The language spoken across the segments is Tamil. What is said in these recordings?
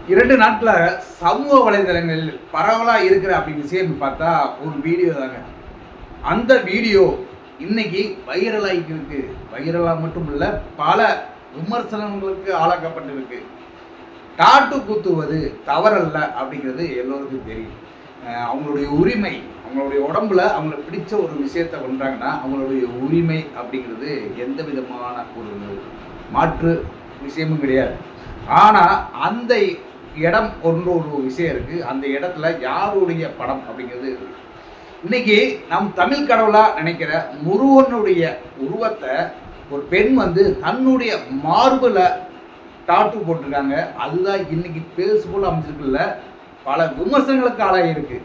2 நாட்களாக சமூக வலைதளங்களில் பரவலாக இருக்கிற அப்படி விஷயம் பார்த்தா ஒரு வீடியோ தாங்க. அந்த வீடியோ இன்னைக்கு வைரலாகிட்டு இருக்கு. வைரலாக மட்டும் இல்லை, பல விமர்சனங்களுக்கு ஆளாக்கப்பட்டிருக்கு. டாட்டு குத்துவது தவறல்ல அப்படிங்கிறது எல்லோருக்கும் தெரியும். அவங்களுடைய உரிமை, அவங்களுடைய உடம்புல அவங்களுக்கு பிடிச்ச ஒரு விஷயத்தை பண்ணுறாங்கன்னா அவங்களுடைய உரிமை அப்படிங்கிறது எந்த விதமான ஒரு மாற்று விஷயமும் கிடையாது. ஆனால் அந்த இடம் ஒரு விஷயம் இருக்குது. அந்த இடத்துல யாருடைய படம் அப்படிங்கிறது இருக்குது. இன்னைக்கு நம் தமிழ் கடவுளாக நினைக்கிற முருகனுடைய உருவத்தை ஒரு பெண் தன்னுடைய மார்பில் டாட்டு போட்டிருக்காங்க. அதுதான் இன்னைக்கு பேசு போல் அமைச்சிருக்குல்ல, பல விமர்சனங்களுக்கு ஆளாகிருக்கு.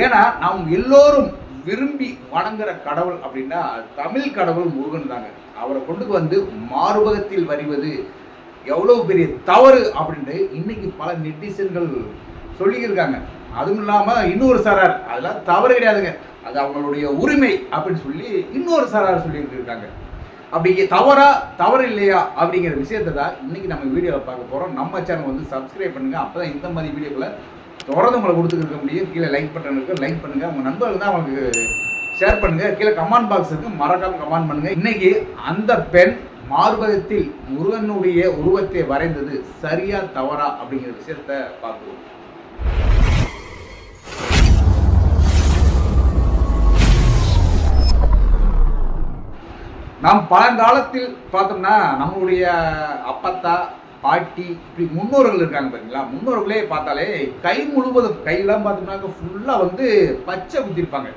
ஏன்னா நாம் எல்லோரும் விரும்பி வணங்குற கடவுள் அப்படின்னா தமிழ் கடவுள் முருகன் தாங்க. அவரை கொண்டு மார்பகத்தில் வருவது எவ்வளவு பெரிய தவறு அப்படின்ட்டு இன்னைக்கு பல நெட்டிசன்கள் சொல்லியிருக்காங்க. அதுவும் இல்லாமல் இன்னொரு சாரார் அதெல்லாம் தவறு கிடையாதுங்க, அது அவங்களுடைய உரிமை அப்படின்னு சொல்லி இன்னொரு சாரார் சொல்லியிருக்காங்க. அப்படி தவறு இல்லையா அப்படிங்கிற விஷயத்தை தான் இன்னைக்கு நம்ம வீடியோவில் பார்க்க போகிறோம். நம்ம சேனல் சப்ஸ்கிரைப் பண்ணுங்கள். அப்போ தான் இந்த மாதிரி வீடியோக்களை தொடர்ந்து உங்களை கொடுத்துருக்க முடியும். கீழே லைக் பட்டன் இருக்குது, லைக் பண்ணுங்கள். உங்கள் நண்பர்கள் தான் அவங்களுக்கு ஷேர் பண்ணுங்கள். கீழே கமெண்ட் பாக்ஸ் இருக்குது, மறக்காமல் கமெண்ட் பண்ணுங்கள். இன்னைக்கு அந்த பெண் மார்பகத்தில் முருகனுடைய உருவத்தை வரைந்தது சரியா தவறா அப்படிங்கிற விஷயத்த பார்த்துருவோம். நாம் பழங்காலத்தில் பார்த்தோம்னா நம்மளுடைய அப்பத்தா பாட்டி இப்படி முன்னோர்கள் இருக்காங்க பார்த்தீங்களா, முன்னோர்களே பார்த்தாலே கை முழுவதும் கையெல்லாம் பார்த்தோம்னாக்க ஃபுல்லாக பச்சை குத்திருப்பாங்க.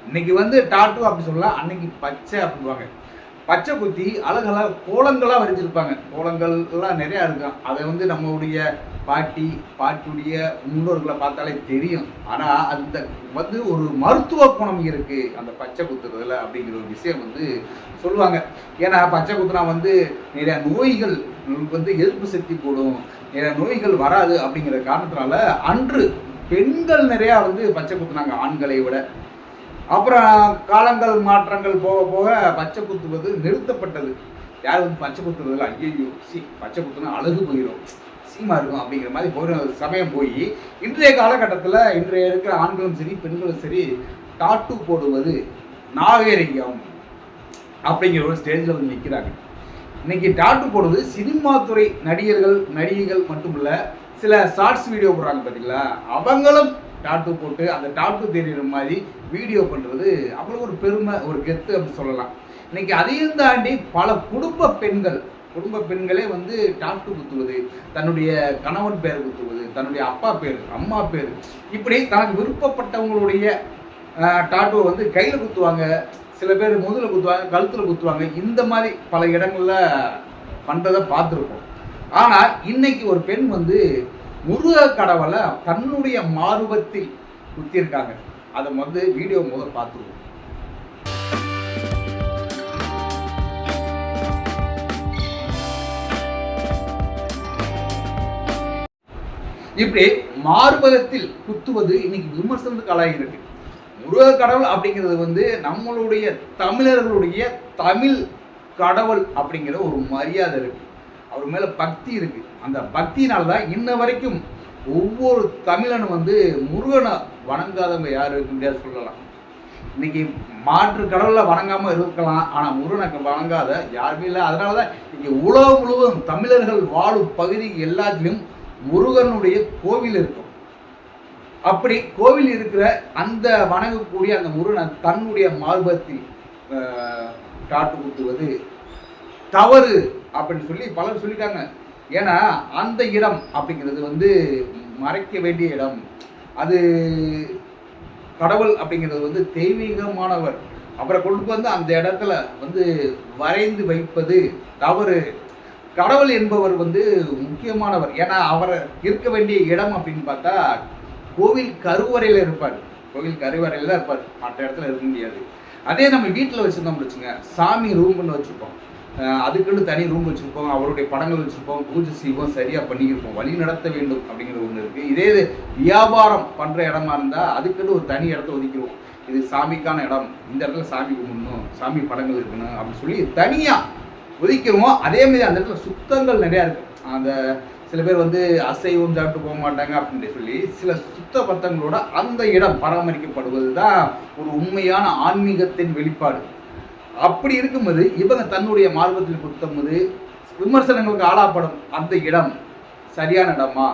இன்னைக்கு டாட்டு அப்படி சொல்லலாம், அன்னைக்கு பச்சை அப்படிவாங்க. பச்சை குத்தி அழகழகாக கோலங்களாக வரைஞ்சிருப்பாங்க. கோலங்கள் எல்லாம் நிறையா இருக்கும். அதை நம்மளுடைய பாட்டியுடைய முன்னோர்களை பார்த்தாலே தெரியும். ஆனால் அந்த ஒரு மருத்துவ குணம் இருக்குது அந்த பச்சை குத்துறதுல அப்படிங்கிற ஒரு விஷயம் சொல்லுவாங்க. ஏன்னா பச்சை குத்துனா நிறைய நோய்கள் எதிர்ப்பு சக்தி போடும், நிறைய நோய்கள் வராது அப்படிங்கிற காரணத்தினால அன்று பெண்கள் நிறையா பச்சை குத்துனாங்க ஆண்களை விட. அப்புறம் காலங்கள் மாற்றங்கள் போக போக பச்சை குத்துவது நிறுத்தப்பட்டது. யார் பச்சை குத்துறதுல ஐயோ பச்சை குத்துனா அழகு போயிடும், சீமா இருக்கும் அப்படிங்கிற மாதிரி போகிற சமயம் போய் இன்றைய காலகட்டத்தில் இன்றைய இருக்கிற ஆண்களும் சரி பெண்களும் சரி டாட்டு போடுவது நாகரிகம் அப்படிங்கிற ஒரு ஸ்டேஜில் நிற்கிறாங்க. இன்னைக்கு டாட்டு போடுவது சினிமா துறை நடிகைகள் மட்டும் இல்லை, சில ஷார்ட்ஸ் வீடியோ போடுறாங்க பார்த்தீங்களா, அவங்களும் டாட்டு போட்டு அந்த டாட்டு தெரிகிற மாதிரி வீடியோ பண்ணுறது அவ்வளோ ஒரு பெருமை, ஒரு கெத்து அப்படின்னு சொல்லலாம். இன்னைக்கு அதையும் தாண்டி பல குடும்ப பெண்களே டாட்டு குத்துவது, தன்னுடைய கணவன் பேர் குத்துவது, தன்னுடைய அப்பா பேர் அம்மா பேர், இப்படி தனக்கு விருப்பப்பட்டவங்களுடைய டாட்டுவை கையில் குத்துவாங்க, சில பேர் முதுகில் குத்துவாங்க, கழுத்தில் குத்துவாங்க. இந்த மாதிரி பல இடங்களில் பண்ணுறதை பார்த்துருக்கோம். ஆனால் இன்னைக்கு ஒரு பெண் முருக கடவுளை தன்னுடைய மார்பத்தில் குத்திருக்காங்க. அதை வீடியோ பார்த்துருவோம். இப்படி மார்பகத்தில் குத்துவது இன்னைக்கு விமர்சனத்துக்கு ஆளாகிருக்கு. முருக கடவுள் அப்படிங்கிறது நம்மளுடைய தமிழர்களுடைய தமிழ் கடவுள் அப்படிங்கிற ஒரு மரியாதை இருக்கு, அவர் மேலே பக்தி இருக்குது. அந்த பக்தியினால்தான் இன்ன வரைக்கும் ஒவ்வொரு தமிழனும் முருகனை வணங்காதவங்க யார் இருக்க முடியாது சொல்லலாம். இன்னைக்கு மாற்று கடவுளை வணங்காமல் இருக்கலாம், ஆனால் முருகனை வணங்காத யாருமே இல்லை. அதனால தான் இங்கே உலகம் முழுவதும் தமிழர்கள் வாழும் பகுதி எல்லாத்திலும் முருகனுடைய கோவில் இருக்கும். அப்படி கோவில் இருக்கிற அந்த வணங்கக்கூடிய அந்த முருகனை தன்னுடைய மார்பகத்தில் டாட்டு குத்துவது தவறு அப்படின்னு சொல்லி பலர் சொல்லிட்டாங்க. ஏன்னா அந்த இடம் அப்படிங்கிறது மறைக்க வேண்டிய இடம், அது கடவுள் அப்படிங்கிறது தெய்வீகமானவர். அவரை கொண்டு அந்த இடத்துல வரைந்து வைப்பது தவறு. கடவுள் என்பவர் முக்கியமானவர். ஏன்னா அவர் இருக்க வேண்டிய இடம் அப்படின்னு பார்த்தா கோவில் கருவறையில் இருப்பார். கோவில் கருவறையில் தான் இருப்பார், மற்ற இடத்துல இருக்க முடியாது. அதே நம்ம வீட்டில் வச்சுருந்தோம் வச்சுங்க, சாமி ரூம்னு வச்சுருப்போம், அதுக்குன்னு தனி ரூம் வச்சுருப்போம், அவருடைய படங்கள் வச்சுருப்போம், பூஜை செய்வோம், சரியாக பண்ணியிருப்போம், வழி நடத்த வேண்டும் அப்படிங்கிற ஒன்று இருக்குது. இதே வியாபாரம் பண்ணுற இடமா இருந்தால் அதுக்குன்னு ஒரு தனி இடத்த ஒதுக்கிடுவோம். இது சாமிக்கான இடம், இந்த இடத்துல சாமி கும்பிடணும், சாமி படங்கள் இருக்கணும் அப்படின்னு சொல்லி தனியாக ஒதுக்கிடுவோம். அதேமாதிரி அந்த இடத்துல சுத்தங்கள் நிறையா இருக்குது. அந்த சில பேர் வந்து அசைவம் சாப்பிட்டு போக மாட்டாங்க அப்படின்னு சொல்லி சில சுத்த பத்தங்களோட அந்த இடம் பராமரிக்கப்படுவது தான் ஒரு உண்மையான ஆன்மீகத்தின் வெளிப்பாடு. அப்படி இருக்கும்போது இவங்க தன்னுடைய மார்க்கத்தில் குத்தும்போது விமர்சனங்களுக்கு ஆளாப்படும் அந்த இடம் சரியான இடமா,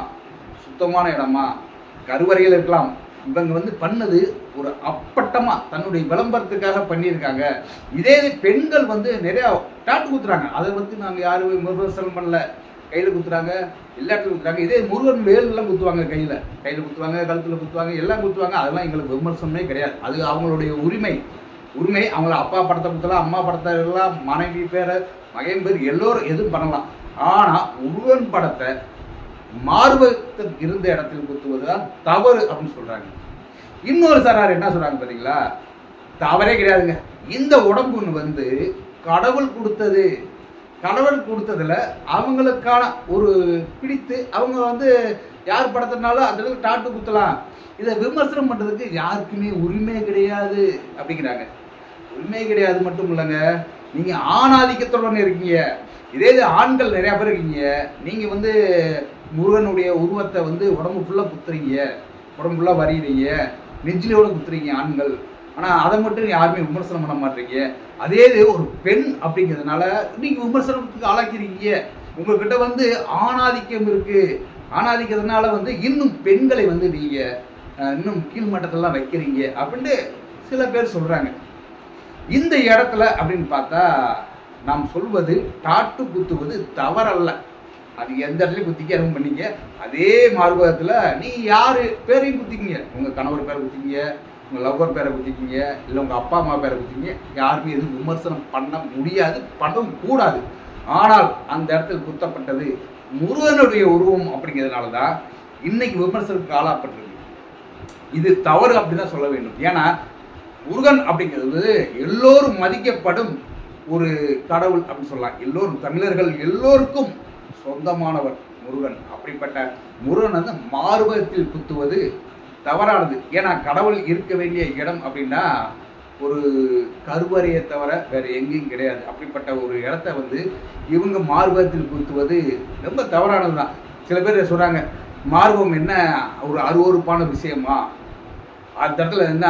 சுத்தமான இடமா, கருவறையில் இருக்கலாம். இவங்க வந்து பண்ணது ஒரு அப்பட்டமாக தன்னுடைய விளம்பரத்துக்காக பண்ணியிருக்காங்க. இதே பெண்கள் வந்து நிறையா டாட்டு குத்துறாங்க. அதை வந்து நாங்கள் யாரும் விமர்சனம் பண்ணல. கையில் குத்துறாங்க, எல்லா இடத்துல குத்துறாங்க. இதே முருகன் வேலெல்லாம் குத்துவாங்க, கையில் குத்துவாங்க, கழுத்தில் குத்துவாங்க, எல்லாம் குத்துவாங்க. அதெல்லாம் எங்களுக்கு விமர்சனமே கிடையாது. அது அவங்களுடைய உரிமை. அவங்கள அப்பா படத்தை குத்தலாம், அம்மா படத்தை எல்லாம், மனைவி பேரை, மகன் பேர் எல்லோரும் எதுவும் பண்ணலாம். ஆனால் முருகன் படத்தை மார்பகத்தில் இருந்த இடத்தில் குத்துவது தான் தவறு அப்படின்னு சொல்கிறாங்க. இன்னொரு சாரார் என்ன சொல்கிறாங்க பார்த்தீங்களா, தவறே கிடையாதுங்க. இந்த உடம்புன்னு வந்து கடவுள் கொடுத்தது. கடவுள் கொடுத்ததில் அவங்களுக்கான ஒரு பிடித்து அவங்க வந்து யார் படத்தினாலும் அந்த இடத்துல டாட்டு குத்தலாம். இதை விமர்சனம் பண்ணுறதுக்கு யாருக்குமே உரிமை கிடையாது அப்படிங்கிறாங்க. உரிமை கிடையாது மட்டும் இல்லைங்க, நீங்கள் ஆணாதிக்கத்துடன் இருக்கீங்க. இதே இது ஆண்கள் நிறையா பேர் இருக்கீங்க. நீங்கள் வந்து முருகனுடைய உருவத்தை வந்து உடம்பு ஃபுல்லாக குத்துறீங்க, உடம்பு ஃபுல்லாக வரைகிறீங்க, நெஞ்சிலோட குத்துறீங்க ஆண்கள். ஆனால் அதை மட்டும் யாருமே விமர்சனம் பண்ண மாட்டீங்க. அதே இது ஒரு பெண் அப்படிங்கிறதுனால நீங்கள் விமர்சனத்துக்கு ஆளாக்கிறீங்க. உங்கள்கிட்ட வந்து ஆணாதிக்கம் இருக்குது. ஆணாதிக்கிறதுனால வந்து இன்னும் பெண்களை வந்து நீங்கள் இன்னும் கீழ்மட்டத்திலாம் வைக்கிறீங்க அப்படின்ட்டு சில பேர் சொல்கிறாங்க. இந்த இடத்துல அப்படின்னு பார்த்தா நாம் சொல்வது டாட்டு குத்துவது தவறல்ல. அது எந்த இடத்துலையும் குத்திக்க அனுமதி பண்ணிங்க. அதே மார்பகத்தில் நீ யார் பேரையும் குத்திக்கிங்க. உங்கள் கணவர் பேரை குத்திக்கிங்க, உங்கள் லவ்வர் பேரை குத்திக்கிங்க, இல்லை உங்கள் அப்பா அம்மா பேரை குத்திக்கிங்க. யாருமே எதுவும் விமர்சனம் பண்ண முடியாது, பண்ணவும் கூடாது. ஆனால் அந்த இடத்துல குத்தப்பட்டது முருகனுடைய உருவம் அப்படிங்கிறதுனால தான் இன்னைக்கு விமர்சனத்துக்கு ஆளாப்பட்டிருக்கு. இது தவறு அப்படின்னு தான் சொல்ல வேண்டும். ஏன்னா முருகன் அப்படிங்கிறது எல்லோரும் மதிக்கப்படும் ஒரு கடவுள் அப்படின்னு சொல்லலாம். எல்லோரும் தமிழர்கள் எல்லோருக்கும் சொந்தமானவர் முருகன். அப்படிப்பட்ட முருகன் வந்து மார்பகத்தில் குத்துவது தவறானது. ஏன்னா கடவுள் இருக்க வேண்டிய இடம் அப்படின்னா ஒரு கருவறையை தவிர வேறு எங்கேயும் கிடையாது. அப்படிப்பட்ட ஒரு இடத்த வந்து இவங்க மார்பகத்தில் குத்துவது ரொம்ப தவறானது தான். சில பேர் சொல்கிறாங்க, மார்பகம் என்ன ஒரு அருவருப்பான விஷயமா, அந்த இடத்துல என்ன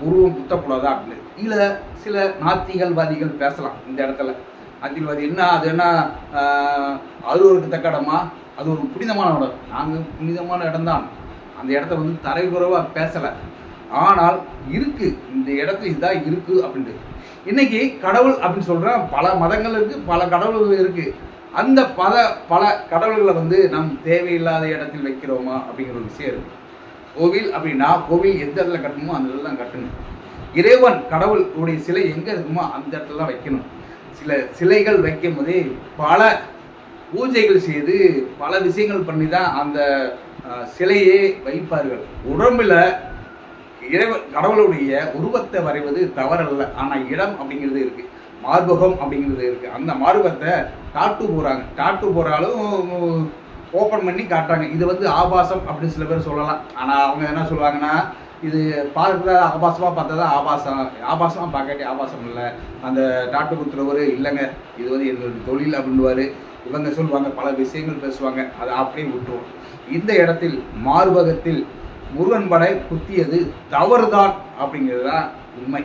உருவம் குத்தக்கூடாதா அப்படின்னு. இல்லை சில நாத்திகள்வாதிகள் பேசலாம் இந்த இடத்துல. நாத்திகள்வாதி என்ன அது என்ன அருவருக்கு தக்க இடமா, அது ஒரு புனிதமான இடம். நாங்கள் புனிதமான இடம்தான், அந்த இடத்த வந்து தரைக்குறைவாக பேசலை. ஆனால் இருக்குது, இந்த இடத்துல இதுதான் இருக்குது அப்படின்ட்டு. இன்றைக்கி கடவுள் அப்படின்னு சொல்கிறேன், பல மதங்கள் இருக்குது, பல கடவுள்கள் இருக்குது. அந்த பல கடவுள்களை வந்து நம் தேவையில்லாத இடத்தில் வைக்கிறோமா அப்படிங்கிற ஒரு விஷயம் இருக்குது. கோவில் அப்படின்னா கோவில் எந்த இடத்துல கட்டணுமோ அந்த இடத்துல தான் கட்டணும். இறைவன் கடவுளுடைய சிலை எங்கே இருக்குமோ அந்த இடத்துல தான் வைக்கணும். சில சிலைகள் வைக்கும் போதே பல பூஜைகள் செய்து பல விஷயங்கள் பண்ணி தான் அந்த சிலையே வைப்பார்கள். உடம்பில் கடவுளுடைய உருவத்தை வரைவது தவறல்ல. ஆனால் இடம் அப்படிங்கிறது இருக்குது, மார்பகம் அப்படிங்கிறது இருக்குது. அந்த மார்பகத்தை டாட்டு போகிறாங்க. டாட்டு போகிறாலும் ஓப்பன் பண்ணி காட்டுறாங்க. இது வந்து ஆபாசம் அப்படின்னு சில பேர் சொல்லலாம். ஆனால் அவங்க என்ன சொல்லுவாங்கன்னா, இது பார்க்குறத ஆபாசமாக பார்த்தா தான் ஆபாசமாக பார்க்காட்டி ஆபாசம் இல்லை. அந்த டாட்டு குத்துறவர் இல்லைங்க, இது வந்து என்னோட தொழில் அப்படின்வார். இவங்க சொல்லுவாங்க, பல விஷயங்கள் பேசுவாங்க. அதை அப்படியே விட்டுருவோம். இந்த இடத்தில் மார்பகத்தில் முருகன் படை குத்தியது தவறுதான் அப்படிங்கிறது தான் உண்மை.